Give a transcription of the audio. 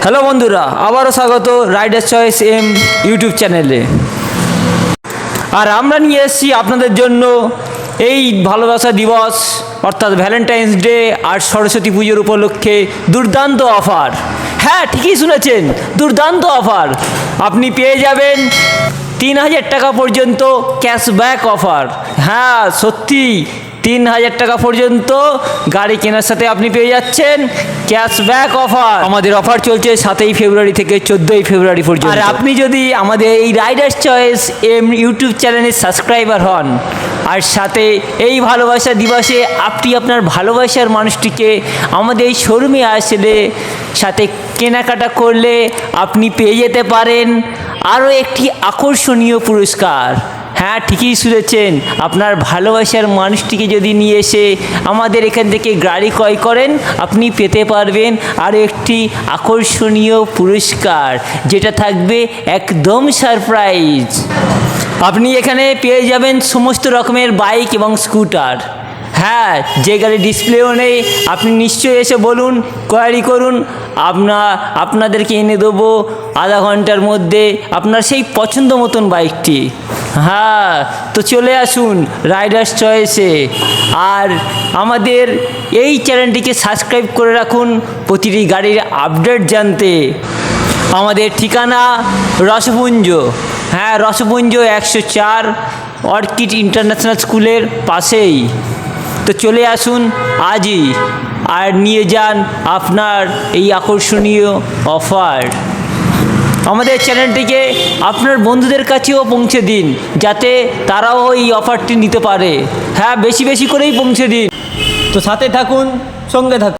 Hello বন্ধুরা, আবারও স্বাগত রাইডার চয়েস এম ইউটিউব চ্যানেলে। আর আমরা নিয়ে এসেছি আপনাদের জন্য এই ভালোবাসা দিবস অর্থাৎ ভ্যালেন্টাইন্স ডে আর সরস্বতী পুজোর উপলক্ষে দুর্দান্ত অফার। হ্যাঁ, ঠিকই শুনেছেন, দুর্দান্ত অফার। আপনি পেয়ে যাবেন 3000 টাকা পর্যন্ত ক্যাশব্যাক অফার। হ্যাঁ সত্যি, 3000 টাকা পর্যন্ত গাড়ি কেনার সাথে আপনি পেয়ে যাচ্ছেন ক্যাশব্যাক অফার। আমাদের অফার চলছে 7ই ফেব্রুয়ারি থেকে 14ই ফেব্রুয়ারি পর্যন্ত। আর আপনি যদি আমাদের এই রাইডার্স চয়েস এম ইউটিউব চ্যানেলের সাবস্ক্রাইবার হন আর সাথে এই ভালোবাসা দিবসে আপনি আপনার ভালোবাসার মানুষটিকে আমাদের এই শোরুমে আসলে সাথে কেনাকাটা করলে আপনি পেয়ে যেতে পারেন আরও একটি আকর্ষণীয় পুরস্কার। হ্যাঁ ঠিকই শুনেছেন, আপনার ভালোবাসার মানুষটিকে যদি নিয়ে এসে আমাদের এখান থেকে গাড়ি ক্রয় করেন আপনি পেতে পারবেন আরও একটি আকর্ষণীয় পুরস্কার, যেটা থাকবে একদম সারপ্রাইজ। আপনি এখানে পেয়ে যাবেন সমস্ত রকমের বাইক এবং স্কুটার। হ্যাঁ, যে গাড়ি ডিসপ্লেও নেই আপনি নিশ্চয়ই এসে বলুন, কোয়ারি করুন, আপনাদেরকে এনে দেবো আধা ঘন্টার মধ্যে আপনার সেই পছন্দ মতন বাইকটি। হ্যাঁ, তো চলে আসুন রাইডার্স চয়েসে। আর আমাদের এই চ্যানেলটিকে সাবস্ক্রাইব করে রাখুন প্রতিটি গাড়ির আপডেট জানতে। আমাদের ঠিকানা রসপুঞ্জ। হ্যাঁ, রসপুঞ্জ 104 অর্কিড ইন্টারন্যাশনাল স্কুলের পাশেই। তো চলে আসুন আজই আর নিয়ে যান আপনার এই আকর্ষণীয় অফার। আমাদের চ্যানেলটিকে আপনার বন্ধুদের কাছেও পৌঁছে দিন যাতে তারাও এই অফারটি নিতে পারে। হ্যাঁ, বেশি বেশি করেই পৌঁছে দিন। তো সাথে থাকুন, সঙ্গে থাকুন।